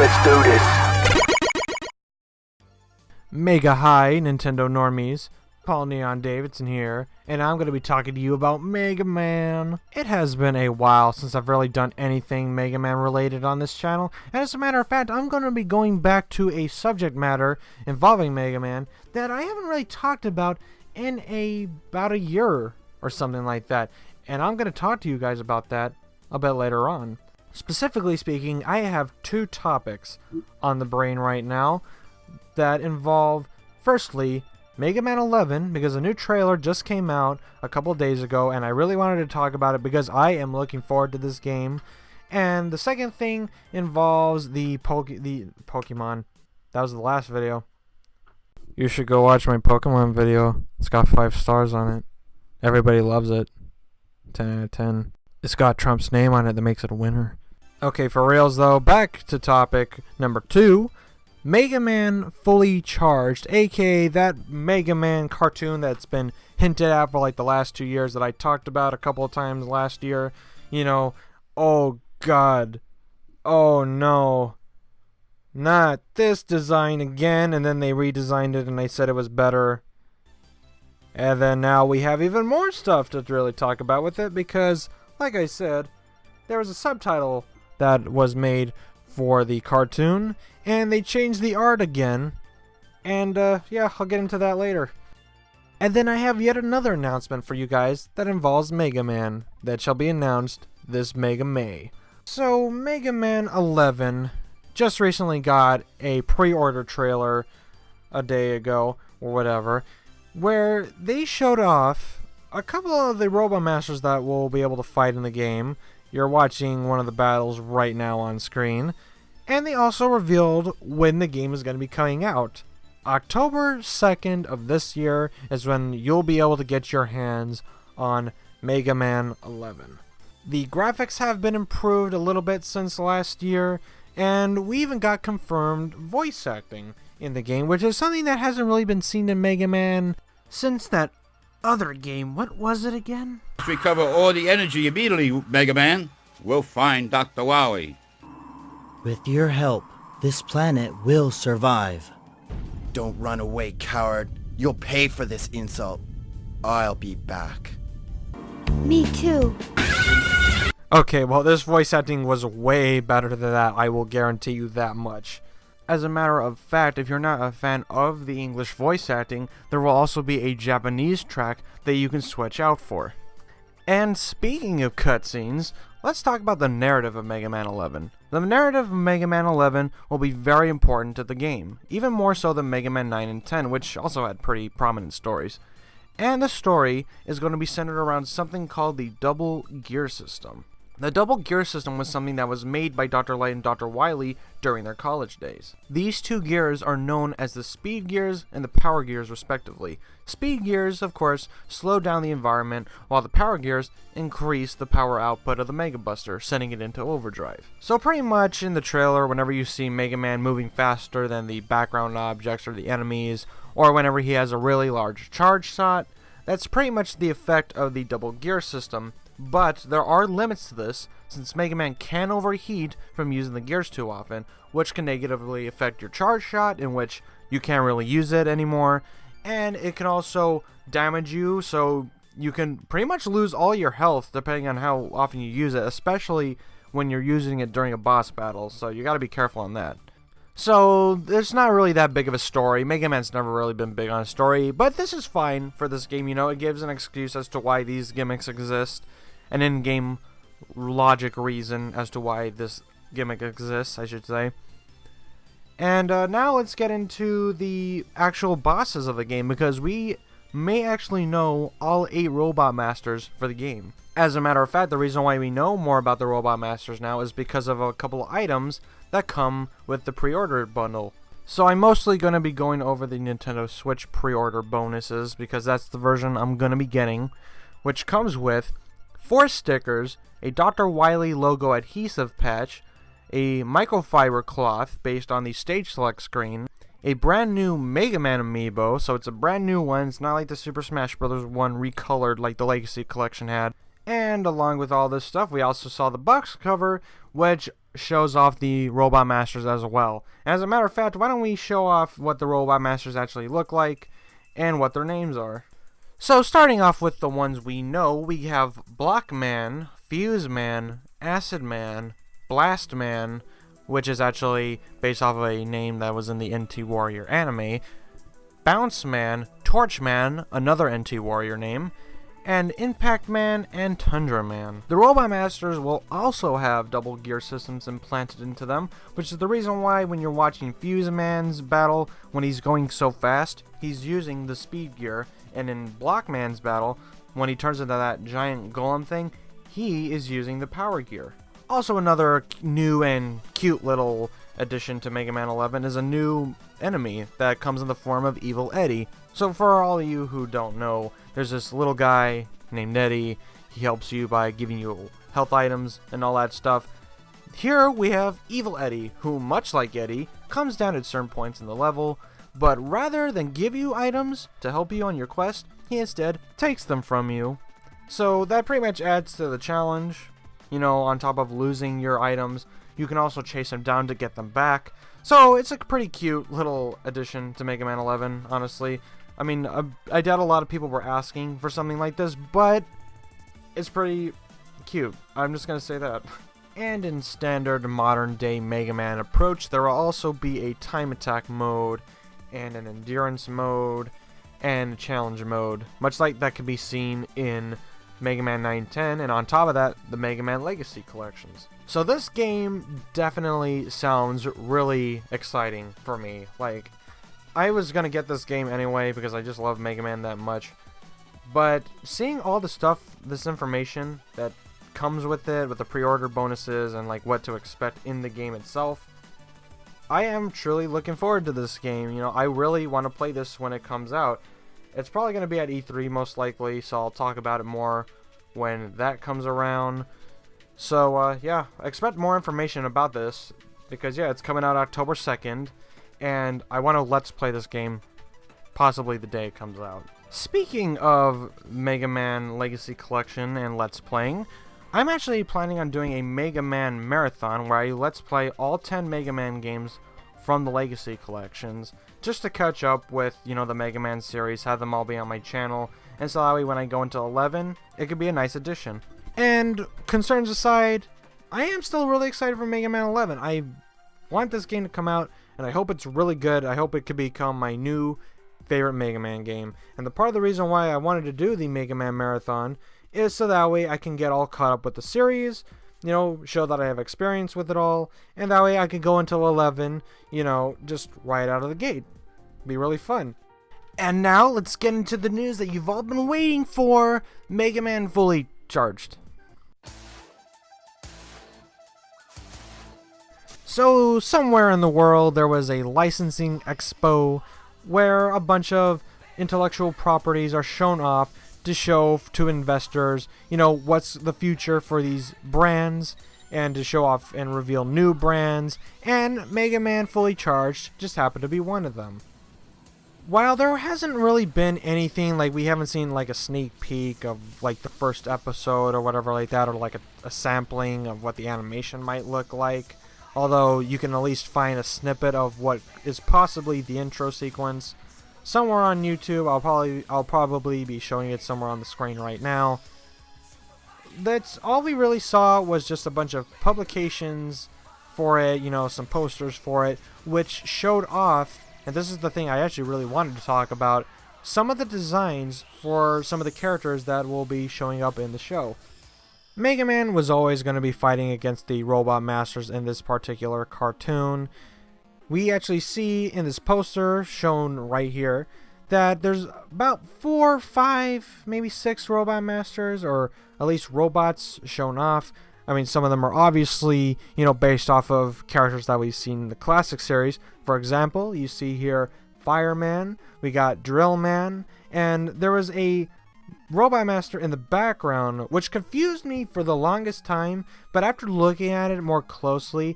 Let's do this. Mega hi, Nintendo normies. Paul Neon Davidson here, and I'm going to be talking to you about Mega Man. It has been a while since I've really done anything Mega Man related on this channel, and as a matter of fact, I'm going to be going back to a subject matter involving Mega Man that I haven't really talked about in about a year or something like that, and I'm going to talk to you guys about that a bit later on. Specifically speaking, I have two topics on the brain right now that involve, firstly, Mega Man 11, because a new trailer just came out a couple days ago, and I really wanted to talk about it because I am looking forward to this game. And the second thing involves the Pokemon. That was the last video. You should go watch my Pokemon video. It's got 5 stars on it. Everybody loves it. 10 out of 10. It's got Trump's name on it that makes it a winner. Okay, for reals though, back to topic number 2. Mega Man Fully Charged, aka that Mega Man cartoon that's been hinted at for like the last 2 years that I talked about a couple of times last year. You know, oh god, oh no, not this design again, and then they redesigned it and they said it was better. And then now we have even more stuff to really talk about with it because, like I said, there was a subtitle that was made for the cartoon, and they changed the art again, and yeah, I'll get into that later. And then I have yet another announcement for you guys that involves Mega Man, that shall be announced this Mega May. So, Mega Man 11 just recently got a pre-order trailer a day ago, or whatever, where they showed off a couple of the Robot Masters that we'll be able to fight in the game. You're watching one of the battles right now on screen. And they also revealed when the game is going to be coming out. October 2nd of this year is when you'll be able to get your hands on Mega Man 11. The graphics have been improved a little bit since last year, and we even got confirmed voice acting in the game, which is something that hasn't really been seen in Mega Man since that other game. What was it again? Recover all the energy immediately, Mega Man. We'll find Dr. Wily. With your help, this planet will survive. Don't run away, coward. You'll pay for this insult. I'll be back. Me too. Okay, well, this voice acting was way better than that, I will guarantee you that much. As a matter of fact, if you're not a fan of the English voice acting, there will also be a Japanese track that you can switch out for. And speaking of cutscenes, let's talk about the narrative of Mega Man 11. The narrative of Mega Man 11 will be very important to the game, even more so than Mega Man 9 and 10, which also had pretty prominent stories. And the story is going to be centered around something called the Double Gear System. The Double Gear System was something that was made by Dr. Light and Dr. Wily during their college days. These two gears are known as the Speed Gears and the Power Gears respectively. Speed Gears, of course, slow down the environment, while the Power Gears increase the power output of the Mega Buster, sending it into overdrive. So pretty much in the trailer, whenever you see Mega Man moving faster than the background objects or the enemies, or whenever he has a really large charge shot, that's pretty much the effect of the Double Gear System. But there are limits to this, since Mega Man can overheat from using the gears too often, which can negatively affect your charge shot, in which you can't really use it anymore, and it can also damage you, so you can pretty much lose all your health depending on how often you use it, especially when you're using it during a boss battle, so you gotta be careful on that. So, there's not really that big of a story. Mega Man's never really been big on a story, but this is fine for this game, you know, it gives an excuse as to why these gimmicks exist. An in-game logic reason as to why this gimmick exists, I should say. And now let's get into the actual bosses of the game, because we may actually know all 8 Robot Masters for the game. As a matter of fact, the reason why we know more about the Robot Masters now is because of a couple of items that come with the pre-order bundle. So I'm mostly going to be going over the Nintendo Switch pre-order bonuses, because that's the version I'm going to be getting, which comes with 4 stickers, a Dr. Wily logo adhesive patch, a microfiber cloth based on the stage select screen, a brand new Mega Man amiibo, so it's a brand new one, it's not like the Super Smash Bros. One recolored like the Legacy Collection had. And along with all this stuff, we also saw the box cover, which shows off the Robot Masters as well. As a matter of fact, why don't we show off what the Robot Masters actually look like and what their names are. So starting off with the ones we know, we have Block Man, Fuse Man, Acid Man, Blast Man, which is actually based off of a name that was in the NT Warrior anime, Bounce Man, Torch Man, another NT Warrior name, and Impact Man and Tundra Man. The Robot Masters will also have double gear systems implanted into them, which is the reason why when you're watching Fuse Man's battle, when he's going so fast, he's using the speed gear, and in Block Man's battle, when he turns into that giant golem thing, he is using the power gear. Also, another new and cute little addition to Mega Man 11 is a new enemy that comes in the form of Evil Eddie. So for all of you who don't know, there's this little guy named Eddie. He helps you by giving you health items and all that stuff. Here we have Evil Eddie, who, much like Eddie, comes down at certain points in the level, but rather than give you items to help you on your quest, he instead takes them from you. So that pretty much adds to the challenge. You know, on top of losing your items, you can also chase him down to get them back. So it's a pretty cute little addition to Mega Man 11, honestly. I mean, I doubt a lot of people were asking for something like this, but it's pretty cute. I'm just going to say that. And in standard modern day Mega Man approach, there will also be a time attack mode, and an endurance mode, and a challenge mode, much like that could be seen in Mega Man 910, and on top of that, the Mega Man Legacy collections. So this game definitely sounds really exciting for me. Like, I was gonna get this game anyway because I just love Mega Man that much, but seeing all the stuff, this information that comes with it, with the pre-order bonuses and like what to expect in the game itself, I am truly looking forward to this game. You know, I really want to play this when it comes out. It's probably going to be at E3 most likely, so I'll talk about it more when that comes around. So, yeah, expect more information about this, because, yeah, it's coming out October 2nd, and I want to Let's Play this game possibly the day it comes out. Speaking of Mega Man Legacy Collection and Let's Playing, I'm actually planning on doing a Mega Man Marathon where I Let's Play all 10 Mega Man games from the Legacy collections, just to catch up with, you know, the Mega Man series, have them all be on my channel, and so that way when I go into 11, it could be a nice addition. And concerns aside, I am still really excited for Mega Man 11. I want this game to come out, and I hope it's really good. I hope it could become my new favorite Mega Man game. And the part of the reason why I wanted to do the Mega Man Marathon is so that way I can get all caught up with the series, you know, show that I have experience with it all, and that way I can go until 11, you know, just right out of the gate. Be really fun. And now let's get into the news that you've all been waiting for. Mega Man Fully Charged. So somewhere in the world there was a licensing expo where a bunch of intellectual properties are shown off to show to investors, you know, what's the future for these brands, and to show off and reveal new brands, and Mega Man Fully Charged just happened to be one of them. While there hasn't really been anything, like we haven't seen like a sneak peek of like the first episode or whatever like that, or like a sampling of what the animation might look like, although you can at least find a snippet of what is possibly the intro sequence somewhere on YouTube. I'll probably be showing it somewhere on the screen right now. That's all we really saw, was just a bunch of publications for it, you know, some posters for it, which showed off, and this is the thing I actually really wanted to talk about, some of the designs for some of the characters that will be showing up in the show. Mega Man was always going to be fighting against the Robot Masters in this particular cartoon. We actually see in this poster shown right here that there's about 4, 5, maybe 6 Robot Masters, or at least robots shown off. I mean, some of them are obviously, you know, based off of characters that we've seen in the classic series. For example, you see here Fireman, we got Drill Man, and there was a Robot Master in the background, which confused me for the longest time, but after looking at it more closely,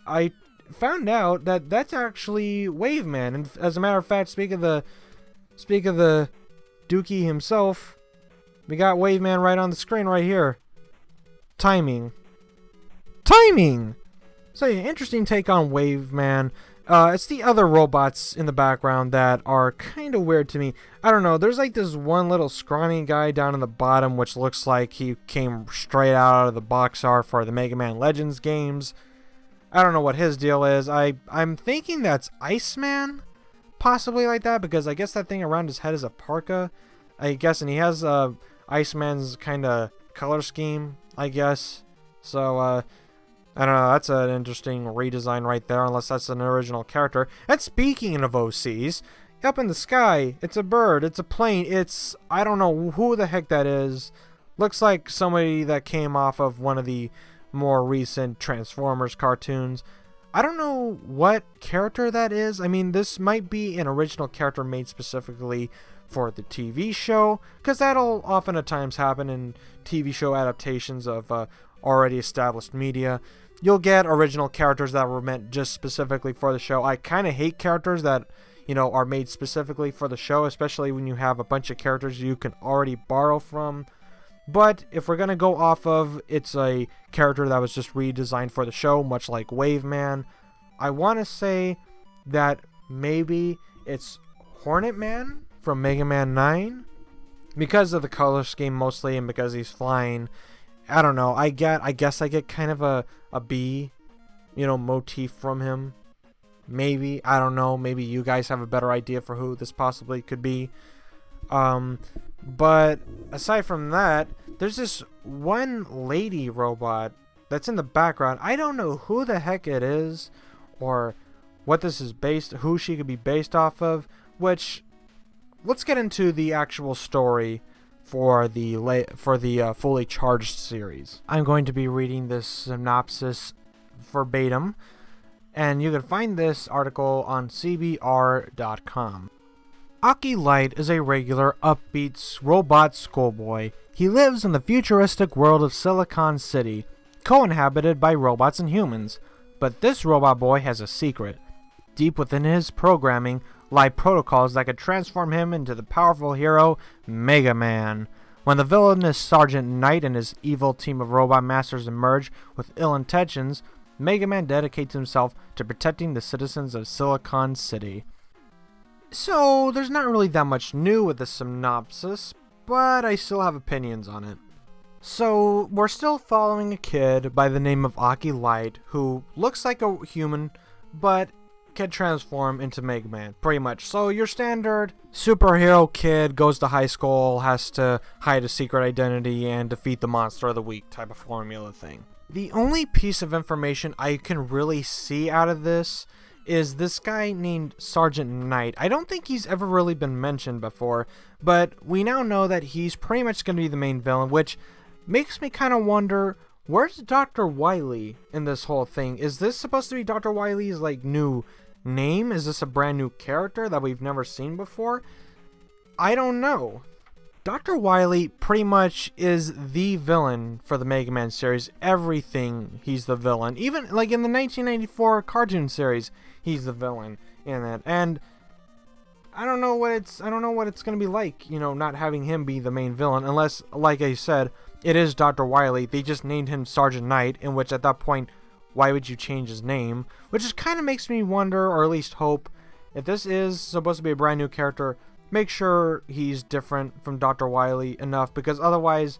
I found out that that's actually Wave Man. And as a matter of fact, speak of the Dookie himself, we got Wave Man right on the screen right here. Timing. So yeah, interesting take on Wave Man. It's the other robots in the background that are kind of weird to me. I don't know, there's like this one little scrawny guy down in the bottom which looks like he came straight out of the box art for the Mega Man Legends games. I don't know what his deal is. I'm thinking that's Iceman, possibly like that, because I guess that thing around his head is a parka, I guess, and he has Iceman's kind of color scheme, I guess. So, I don't know, that's an interesting redesign right there, unless that's an original character. And speaking of OCs, up in the sky, it's a bird, it's a plane, it's, I don't know who the heck that is. Looks like somebody that came off of one of the more recent Transformers cartoons. I don't know what character that is. I mean, this might be an original character made specifically for the TV show, because that'll often at times happen in TV show adaptations of already established media. You'll get original characters that were meant just specifically for the show. I kind of hate characters that, you know, are made specifically for the show, especially when you have a bunch of characters you can already borrow from. But if we're going to go off of it's a character that was just redesigned for the show, much like Wave Man, I want to say that maybe it's Hornet Man from Mega Man 9, because of the color scheme mostly and because he's flying. I don't know, I guess I get kind of a bee, you know, motif from him. Maybe, I don't know, maybe you guys have a better idea for who this possibly could be. But aside from that, there's this one lady robot that's in the background. I don't know who the heck it is or what this is based, who she could be based off of, which, let's get into the actual story for the Fully Charged series. I'm going to be reading this synopsis verbatim, and you can find this article on cbr.com. Aki Light is a regular, upbeat robot schoolboy. He lives in the futuristic world of Silicon City, co-inhabited by robots and humans. But this robot boy has a secret. Deep within his programming lie protocols that could transform him into the powerful hero, Mega Man. When the villainous Sergeant Knight and his evil team of robot masters emerge with ill intentions, Mega Man dedicates himself to protecting the citizens of Silicon City. So, there's not really that much new with the synopsis, but I still have opinions on it. So, we're still following a kid by the name of Aki Light, who looks like a human, but can transform into Mega Man, pretty much. So, your standard superhero kid goes to high school, has to hide a secret identity, and defeat the monster of the week type of formula thing. The only piece of information I can really see out of this is this guy named Sergeant Knight. I don't think he's ever really been mentioned before, but we now know that he's pretty much going to be the main villain, which makes me kind of wonder, where's Dr. Wily in this whole thing? Is this supposed to be Dr. Wily's, like, new name? Is this a brand new character that we've never seen before? I don't know. Dr. Wily pretty much is the villain for the Mega Man series. Everything, he's the villain. Even, like, in the 1994 cartoon series, he's the villain in it. And I don't know what it's going to be like, you know, not having him be the main villain, unless, like I said, it is Dr. Wily. They just named him Sergeant Knight, in which at that point, why would you change his name? Which just kind of makes me wonder, or at least hope, if this is supposed to be a brand new character, make sure he's different from Dr. Wily enough, because otherwise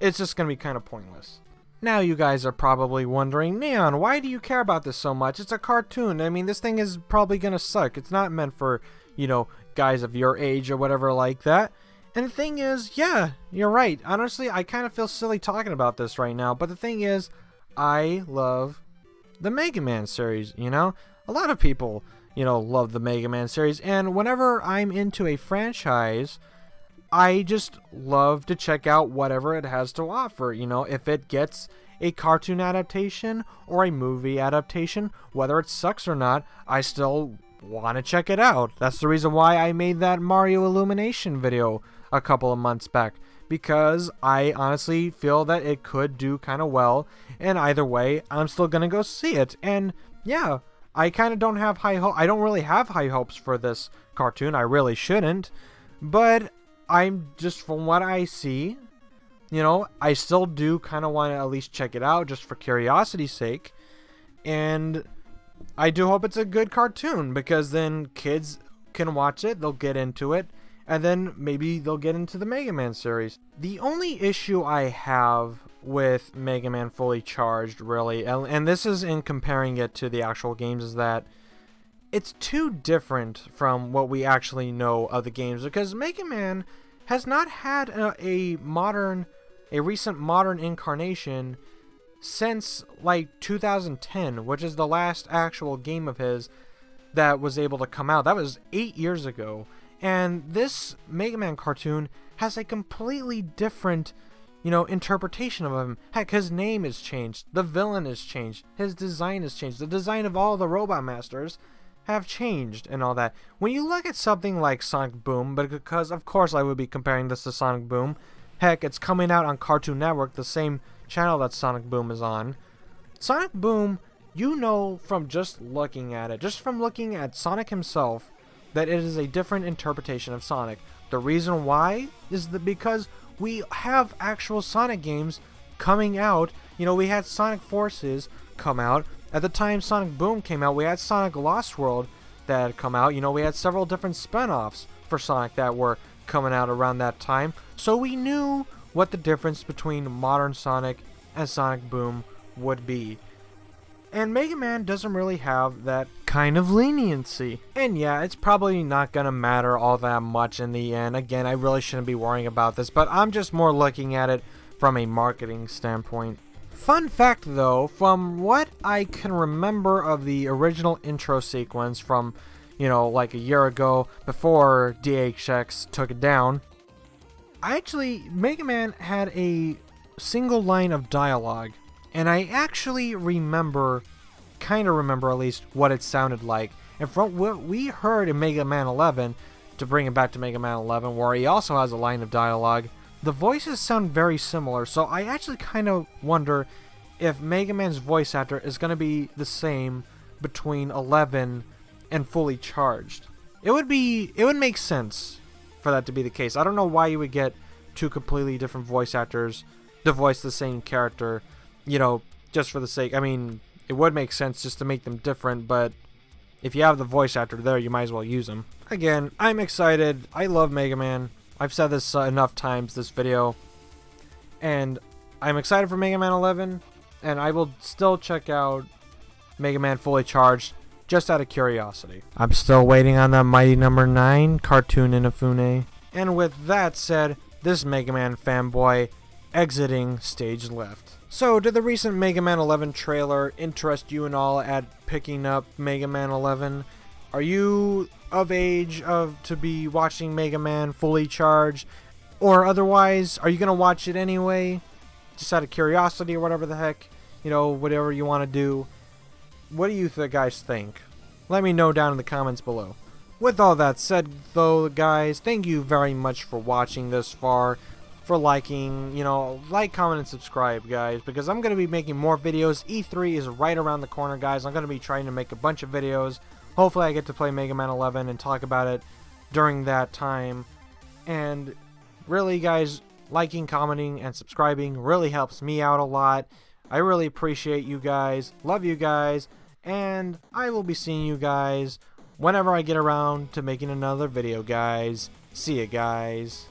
it's just going to be kind of pointless. Now you guys are probably wondering, Neon, why do you care about this so much? It's a cartoon. I mean, this thing is probably going to suck. It's not meant for, you know, guys of your age or whatever like that. And the thing is, yeah, you're right. Honestly, I kind of feel silly talking about this right now, but the thing is, I love the Mega Man series, you know? A lot of people, you know, love the Mega Man series, and whenever I'm into a franchise, I just love to check out whatever it has to offer. You know, if it gets a cartoon adaptation or a movie adaptation, whether it sucks or not, I still want to check it out. That's the reason why I made that Mario Illumination video a couple of months back, because I honestly feel that it could do kind of well, and either way, I'm still gonna go see it. And yeah, I kind of don't have high hope. I don't really have high hopes for this cartoon. I really shouldn't, but I'm just, from what I see, you know, I still do kind of want to at least check it out just for curiosity's sake. And I do hope it's a good cartoon, because then kids can watch it, they'll get into it, and then maybe they'll get into the Mega Man series. The only issue I have with Mega Man Fully Charged, really, and this is in comparing it to the actual games, is that it's too different from what we actually know of the games, because Mega Man has not had a recent modern incarnation since like 2010, which is the last actual game of his that was able to come out. That was 8 years ago. And this Mega Man cartoon has a completely different, interpretation of him. Heck, his name is changed. The villain is changed. His design is changed. The design of all the Robot Masters have changed and all that. When you look at something like Sonic Boom, but because of course I would be comparing this to Sonic Boom. Heck, it's coming out on Cartoon Network, the same channel that Sonic Boom is on. Sonic Boom, from just looking at it, just from looking at Sonic himself, that it is a different interpretation of Sonic. The reason why is because we have actual Sonic games coming out. We had Sonic Forces come out. At the time Sonic Boom came out, we had Sonic Lost World that had come out. We had several different spin-offs for Sonic that were coming out around that time. So we knew what the difference between modern Sonic and Sonic Boom would be. And Mega Man doesn't really have that kind of leniency. And yeah, it's probably not going to matter all that much in the end. Again, I really shouldn't be worrying about this, but I'm just more looking at it from a marketing standpoint. Fun fact though, from what I can remember of the original intro sequence from, like a year ago before DHX took it down, Mega Man had a single line of dialogue, and I actually kind of remember at least what it sounded like. And from what we heard in Mega Man 11, to bring it back to Mega Man 11, where he also has a line of dialogue, the voices sound very similar, so I actually kind of wonder if Mega Man's voice actor is going to be the same between 11 and Fully Charged. It would make sense for that to be the case. I don't know why you would get two completely different voice actors to voice the same character, just for the sake. I mean, it would make sense just to make them different, but if you have the voice actor there, you might as well use them. Again, I'm excited. I love Mega Man. I've said this enough times this video, and I'm excited for Mega Man 11, and I will still check out Mega Man Fully Charged just out of curiosity. I'm still waiting on that Mighty Number 9 cartoon Inafune. And with that said, this Mega Man fanboy exiting stage left. So, did the recent Mega Man 11 trailer interest you and all at picking up Mega Man 11? Are you of age to be watching Mega Man Fully Charged? Or otherwise, are you going to watch it anyway? Just out of curiosity or whatever the heck? Whatever you want to do. What do you guys think? Let me know down in the comments below. With all that said, though, guys, thank you very much for watching this far. For liking, like, comment, and subscribe, guys, because I'm going to be making more videos. E3 is right around the corner, guys. I'm going to be trying to make a bunch of videos. Hopefully I get to play Mega Man 11 and talk about it during that time. And really, guys, liking, commenting, and subscribing really helps me out a lot. I really appreciate you guys. Love you guys. And I will be seeing you guys whenever I get around to making another video, guys. See ya, guys.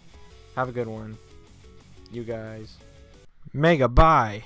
Have a good one. You guys. Mega bye.